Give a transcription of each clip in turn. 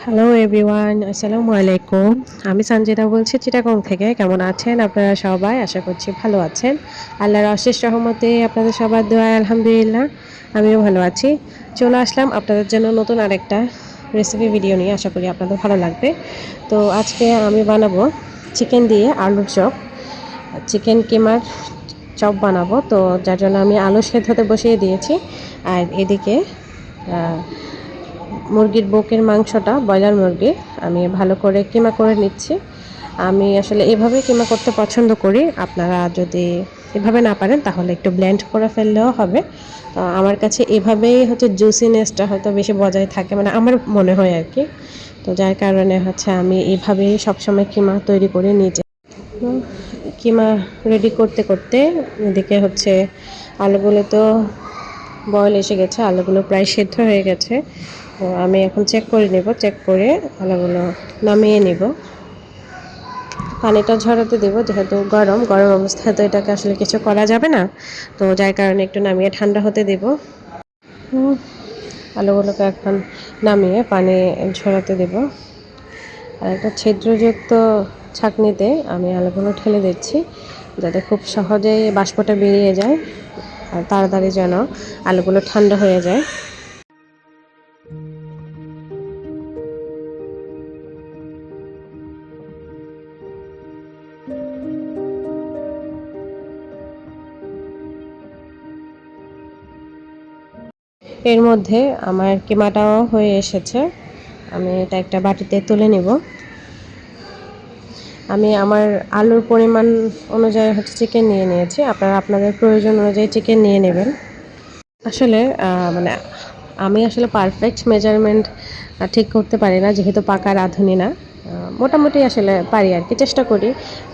Hello everyone, আসসালামু আলাইকুম। আমি সঞ্জিতা বলছি চিটাগং থেকে। কেমন আছেন আপনারা সবাই? আশা করছি ভালো আছেন। আল্লাহর অশেষ রহমতে আপনাদের সবার দোয়ায় আলহামদুলিল্লাহ আমিও ভালো আছি। চলে আসলাম আপনাদের জন্য নতুন আরেকটা রেসিপি ভিডিও নিয়ে। আশা করি আপনাদের ভালো লাগবে। তো আজকে আমি বানাবো চিকেন দিয়ে আলুর চপ, চিকেন কিমার চপ বানাবো। তো যার জন্য আমি আলু সেদ্ধ হতে বসিয়ে দিয়েছি। আর এদিকে মুরগির বুকের মাংসটা, ব্রয়লার মুরগির, আমি ভালো করে কিমা করে নিচ্ছি। আমি আসলে এভাবে কিমা করতে পছন্দ করি। আপনারা যদি এভাবে না পারেন তাহলে একটু ব্লেন্ড করে ফেললেও হবে। তো আমার কাছে এভাবেই হচ্ছে জুসিনেসটা হয়তো বেশি বজায় থাকে, মানে আমার মনে হয় আর কি। তো যার কারণে হচ্ছে আমি এভাবেই সবসময় কিমা তৈরি করে নিজে। কিমা রেডি করতে করতে এদিকে হচ্ছে আলুগুলো তো বয়েল এসে গেছে, আলুগুলো প্রায় সেদ্ধ হয়ে গেছে। তো আমি এখন চেক করে নেব, চেক করে আলুগুলো নামিয়ে নিব। পানিটা ঝরাতে দেবো, যেহেতু গরম গরম অবস্থায় তো এটাকে আসলে কিছু করা যাবে না। তো যার কারণে একটু নামিয়ে ঠান্ডা হতে দেব। আলুগুলোকে এখন নামিয়ে পানি ঝরাতে দেব। আর একটা ছিদ্রযুক্ত ছাঁকনিতে আমি আলুগুলো ঠেলে দিচ্ছি, যাতে খুব সহজেই বাষ্পটা বেরিয়ে যায় আর তাড়াতাড়ি যেন আলুগুলো ঠান্ডা হয়ে যায়। এর মধ্যে আমার কিমাটাও হয়ে এসেছে। আমি এটা একটা বাটিতে তুলে নিব। আমি আমার আলুর পরিমাণ অনুযায়ী হচ্ছে চিকেন নিয়ে নিয়েছি। আপনারা আপনাদের প্রয়োজন অনুযায়ী চিকেন নিয়ে নেবেন। আসলে মানে আমি আসলে পারফেক্ট মেজারমেন্ট ঠিক করতে পারি না, যেহেতু পাকা রাঁধুনি না। মোটামুটি আসলে পারি আর কি, চেষ্টা করি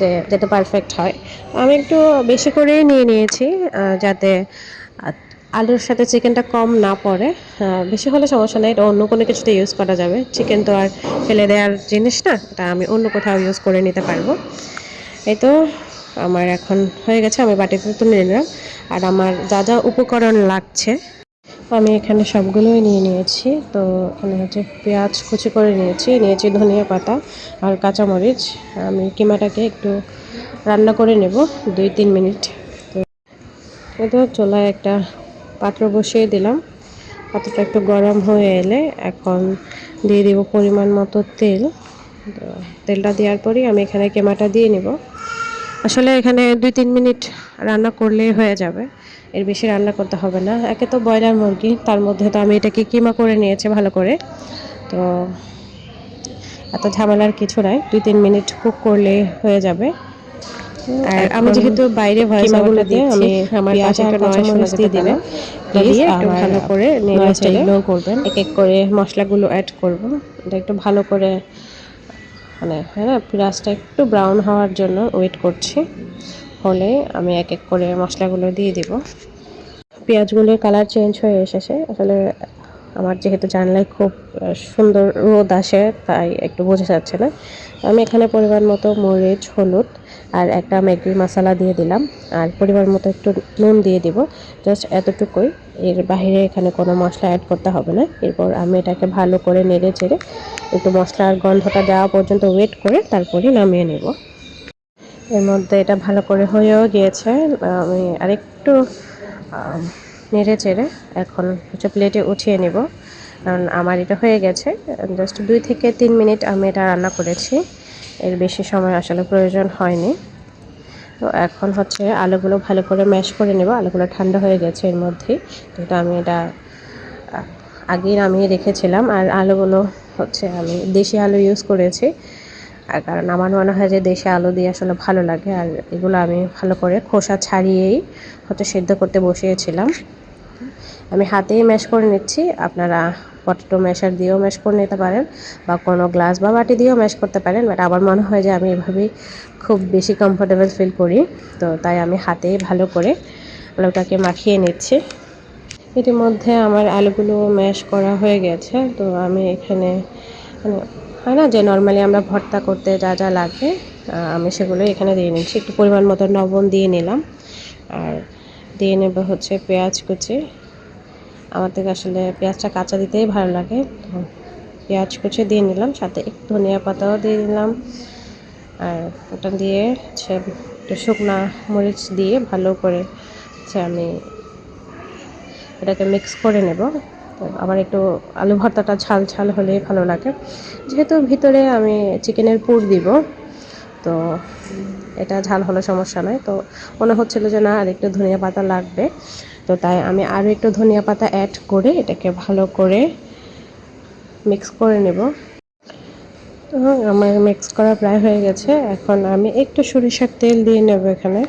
যে যাতে পারফেক্ট হয়। আমি একটু বেশি করেই নিয়ে নিয়েছি, যাতে আলুর সাথে চিকেনটা কম না পড়ে। বেশি হলে সমস্যা নেই, এটা অন্য কোনো কিছুতে ইউজ করা যাবে। চিকেন তো আর ফেলে দেওয়ার জিনিস না, এটা আমি অন্য কোথাও ইউজ করে নিতে পারবো। এই তো আমার এখন হয়ে গেছে, আমি বাটিতে তুলে নিলাম। আর আমার যা যা উপকরণ লাগছে আমি এখানে সবগুলোই নিয়ে নিয়েছি। তো এখানে হচ্ছে পেঁয়াজ কুচি করে নিয়েছি ধনিয়া পাতা আর কাঁচামরিচ। আমি কিমাটাকে একটু রান্না করে নেব 2-3 মিনিট। তো এই তো চুলায় একটা পাত্র বসিয়ে দিলাম। পাত্রটা একটু গরম হয়ে এলে এখন দিয়ে দিব পরিমাণ মতো তেল। তো তেলটা দেওয়ার পরেই আমি এখানে কিমাটা দিয়ে নিব। আসলে এখানে 2-3 মিনিট রান্না করলেই হয়ে যাবে, এর বেশি রান্না করতে হবে না। একে তো ব্রয়লার মুরগি, তার মধ্যে তো আমি এটাকে কিমা করে নিয়েছি ভালো করে। তো এত ঝামেলার কিছু নাই, 2-3 মিনিট কুক করলেই হয়ে যাবে। আর আমি যেহেতু বাইরে ভয়েস ওভারটা দিচ্ছি, আমার পাশে একটা নয়েজ শোনা যেতে পারে। প্লিজ একটু ভালো করে নেড়ে চেড়ে ইগনোর করবেন। এক এক করে মশলাগুলো অ্যাড করব। এটা একটু ভালো করে, মানে হ্যাঁ, পেঁয়াজটা একটু ব্রাউন হওয়ার জন্য ওয়েট করছি। হলে আমি এক এক করে মশলাগুলো দিয়ে দিব। পেঁয়াজগুলোর কালার চেঞ্জ হয়ে এসেছে। আসলে আমার যেহেতু জানলায় খুব সুন্দর রোদ আসে, তাই একটু বোঝা যাচ্ছে না। আমি এখানে পরিমাণ মতো মরিচ, হলুদ আর একটা ম্যাগি মশলা দিয়ে দিলাম। আর পরিমাণ মতো একটু নুন দিয়ে দিব, জাস্ট এতটুকুই। এর বাইরে এখানে কোনো মশলা অ্যাড করতে হবে না। এরপর আমি এটাকে ভালো করে নেড়ে চেড়ে একটু মশলার গন্ধটা দেওয়া পর্যন্ত ওয়েট করে তারপরে নামিয়ে নেব। এর মধ্যে এটা ভালো করে হয়েও গিয়েছে। আমি আরেকটু নেড়ে চেড়ে এখন হচ্ছে প্লেটে উঠিয়ে নেব, কারণ আমার এটা হয়ে গেছে। জাস্ট 2 থেকে 3 মিনিট আমি এটা রান্না করেছি, এর বেশি সময় আসলে প্রয়োজন হয়নি। তো এখন হচ্ছে আলুগুলো ভালো করে ম্যাশ করে নেব। আলুগুলো ঠান্ডা হয়ে গেছে এর মধ্যেই, যেহেতু আমি এটা আগেই নামিয়ে রেখেছিলাম। আর আলুগুলো হচ্ছে আমি দেশি আলু ইউজ করেছি, আর কারণ আমার মনে হয় যে দেশি আলু দিয়ে আসলে ভালো লাগে। আর এগুলো আমি ভালো করে খোসা ছাড়িয়েই হচ্ছে সেদ্ধ করতে বসিয়েছিলাম। আমি হাতেই ম্যাশ করে নিচ্ছি, আপনারা পটেটো ম্যাশার দিয়েও ম্যাশ করে নিতে পারেন বা কোনো গ্লাস বা বাটি দিয়েও ম্যাশ করতে পারেন। বাট আমার মনে হয় যে আমি এভাবেই খুব বেশি কমফোর্টেবল ফিল করি। তো তাই আমি হাতেই ভালো করে আলুটাকে মাখিয়ে নিচ্ছি। ইতিমধ্যে আমার আলুগুলো ম্যাশ করা হয়ে গেছে। তো আমি এখানে, মানে হয় না যে নর্মালি আমরা ভর্তা করতে যা যা লাগে, আমি সেগুলো এখানে দিয়ে নিচ্ছি। একটু পরিমাণ মতো লবণ দিয়ে নিলাম, আর দিয়ে নেব হচ্ছে পেঁয়াজ কুচি। আমার থেকে আসলে পেঁয়াজটা কাঁচা দিতেই ভালো লাগে। তো পেঁয়াজ কুচি দিয়ে নিলাম, সাথে একটু ধনিয়া পাতাও দিয়ে দিলাম। আর ওটা দিয়ে হচ্ছে একটু শুকনা মরিচ দিয়ে ভালো করে হচ্ছে আমি এটাকে মিক্স করে নেব। আমার একটু আলু ভর্তাটা ঝাল ঝাল হলেই ভালো লাগে, যেহেতু ভিতরে আমি চিকেনের পুর দিব, তো এটা ঝাল হলে সমস্যা নয়। তো মনে হচ্ছিল যে না, আর একটু ধনিয়া পাতা লাগবে, তো তাই আমি আরও একটু ধনিয়া পাতা অ্যাড করে এটাকে ভালো করে মিক্স করে নেব। তো আমার মিক্স করা প্রায় হয়ে গেছে। এখন আমি একটু সরিষার তেল দিয়ে নেব এখানে।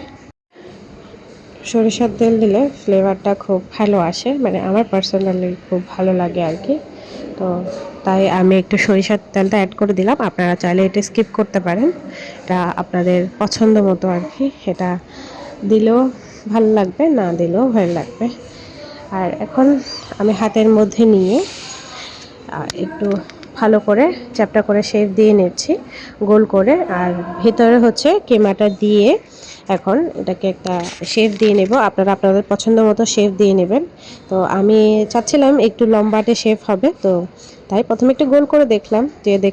সরিষার তেল দিলে ফ্লেভারটা খুব ভালো আসে, মানে আমার পার্সোনালি খুব ভালো লাগে আর কি। তো তাই আমি একটু সরিষার তেলটা অ্যাড করে দিলাম। আপনারা চাইলে এটা স্কিপ করতে পারেন, এটা আপনাদের পছন্দ মতো আর কি। এটা দিলেও ভালো লাগবে, না দিলেও ভালো লাগবে। আর এখন আমি হাতের মধ্যে নিয়ে একটু ভালো করে চ্যাপটা করে শেপ দিয়ে নিচ্ছি গোল করে, আর ভিতরে হচ্ছে কিমাটা দিয়ে এখন এটাকে একটা শেপ দিয়ে নেব। আপনারা আপনাদের পছন্দ মতো শেপ দিয়ে নেবেন। তো আমি চাচ্ছিলাম একটু লম্বাটে শেপ হবে, তো তাই প্রথমে একটু গোল করে দেখলাম যে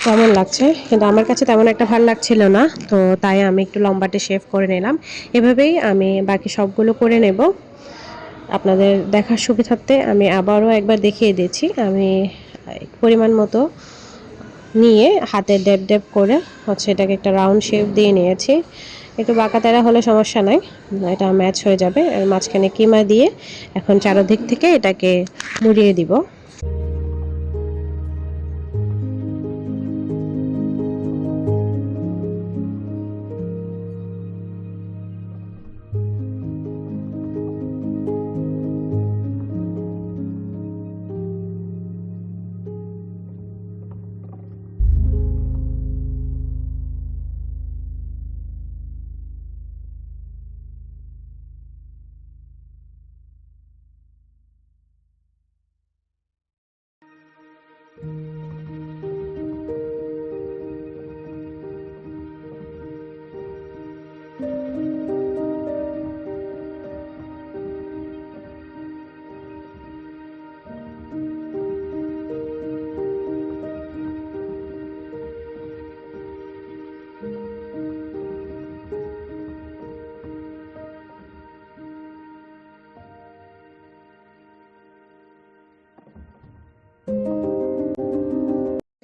কেমন লাগছে, কিন্তু আমার কাছে তেমন একটা ভালো লাগছিল না। তো তাই আমি একটু লম্বাটে শেপ করে নিলাম। এভাবেই আমি বাকি সবগুলো করে নেব। আপনাদের দেখার সুবিধার্থে আমি আবারও একবার দেখিয়ে দিচ্ছি। আমি পরিমাণ মতো নিয়ে হাতে ড্যাব ড্যাব করে হচ্ছে এটাকে একটা রাউন্ড শেপ দিয়ে নিয়েছি। একটু বাঁকা তেরা হলে সমস্যা নাই, এটা ম্যাচ হয়ে যাবে। আর মাঝখানে কিমা দিয়ে এখন চারদিক থেকে এটাকে মুড়িয়ে দিব।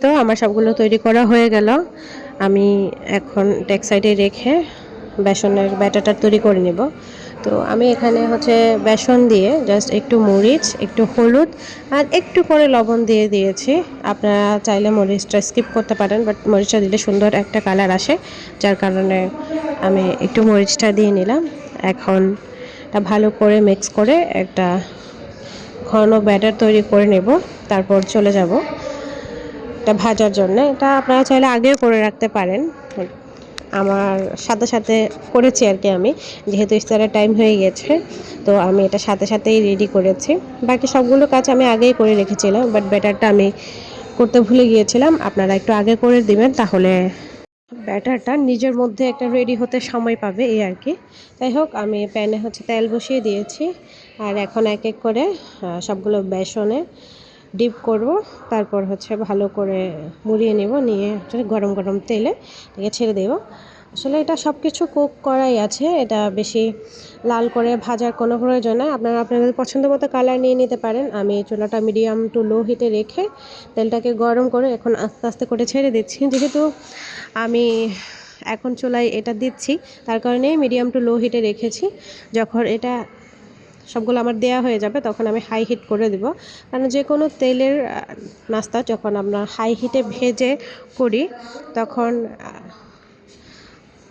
তো আমার সবগুলো তৈরি করা হয়ে গেল। আমি এখন টেক সাইডে রেখে বেসনের ব্যাটারটা তৈরি করে নেব। তো আমি এখানে হচ্ছে বেসন দিয়ে জাস্ট একটু মরিচ, একটু হলুদ আর একটু করে লবণ দিয়ে দিয়েছি। আপনারা চাইলে মরিচটা স্কিপ করতে পারেন, বাট মরিচটা দিলে সুন্দর একটা কালার আসে, যার কারণে আমি একটু মরিচটা দিয়ে নিলাম। এখন এটা ভালো করে মিক্স করে একটা ঘন ব্যাটার তৈরি করে নেব। তারপর চলে যাব এটা ভাজার জন্য। এটা আপনারা চাইলে আগেও করে রাখতে পারেন, আমার সাথে সাথে করেছি আর কি। আমি যেহেতু ইফতারের টাইম হয়ে গেছে, তো আমি এটা সাথে সাথেই রেডি করেছি। বাকি সবগুলো কাজ আমি আগেই করে রেখেছিলাম, বাট ব্যাটারটা আমি করতে ভুলে গিয়েছিলাম। আপনারা একটু আগে করে দিবেন, তাহলে ব্যাটারটা নিজের মধ্যে একটা রেডি হতে সময় পাবে, এই আর কি। যাই হোক, আমি প্যানে হচ্ছে তেল বসিয়ে দিয়েছি, আর এখন এক এক করে সবগুলো বেসনে ডিপ করব। তারপর হচ্ছে ভালো করে মুড়িয়ে নেব, নিয়ে হচ্ছে গরম গরম তেলে এটাকে ছেড়ে দেব। আসলে এটা সব কিছু কুক করাই আছে, এটা বেশি লাল করে ভাজার কোনো প্রয়োজন নয়। আপনারা আপনাদের পছন্দ মতো কালার নিয়ে নিতে পারেন। আমি চুলাটা মিডিয়াম টু লো হিটে রেখে তেলটাকে গরম করে এখন আস্তে আস্তে করে ছেড়ে দিচ্ছি। যেহেতু আমি এখন চুলায় এটা দিচ্ছি, তার কারণে মিডিয়াম টু লো হিটে রেখেছি। যখন এটা সবগুলো আমার দেয়া হয়ে যাবে, তখন আমি হাই হিট করে দেব। কারণ যে কোনো তেলের নাস্তা যখন আমরা হাই হিটে ভেজে করি, তখন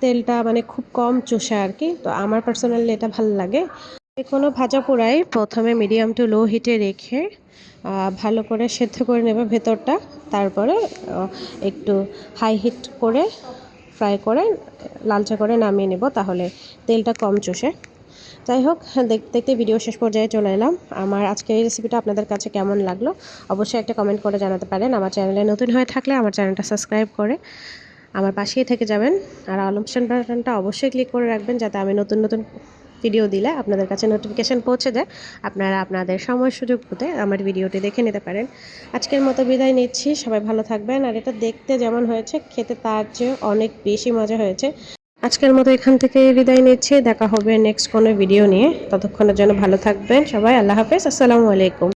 তেলটা মানে খুব কম চুষে আর কি। তো আমার পার্সোনালি এটা ভালো লাগে। যে কোনো ভাজা পোড়াই প্রথমে মিডিয়াম টু লো হিটে রেখে ভালো করে সেদ্ধ করে নেবে ভেতরটা। তারপরে একটু হাই হিট করে ফ্রাই করে লালচে করে নামিয়ে নেব, তাহলে তেলটা কম চষে। যাই হোক, দেখতে দেখতে ভিডিও শেষ পর্যায়ে চলে এলাম। আমার আজকের এই রেসিপিটা আপনাদের কাছে কেমন লাগলো অবশ্যই একটা কমেন্ট করে জানাতে পারেন। আমার চ্যানেলে নতুন হয়ে থাকলে আমার চ্যানেলটা সাবস্ক্রাইব করে আমার পাশেই থেকে যাবেন, আর অল অপশন বাটনটা অবশ্যই ক্লিক করে রাখবেন, যাতে আমি নতুন নতুন ভিডিও দিলে আপনাদের কাছে নোটিফিকেশান পৌঁছে যায়, আপনারা আপনাদের সময় সুযোগ মতো আমার ভিডিওটি দেখে নিতে পারেন। আজকের মতো বিদায় নিচ্ছি, সবাই ভালো থাকবেন। আর এটা দেখতে যেমন হয়েছে, খেতে তার চেয়ে অনেক বেশি মজা হয়েছে। আজকের মতো এখান থেকে বিদায় নিচ্ছি, দেখা হবে নেক্সট কোনো ভিডিও নিয়ে। ততক্ষণের জন্য ভালো থাকবেন সবাই। আল্লাহ হাফেজ, আসসালামু আলাইকুম।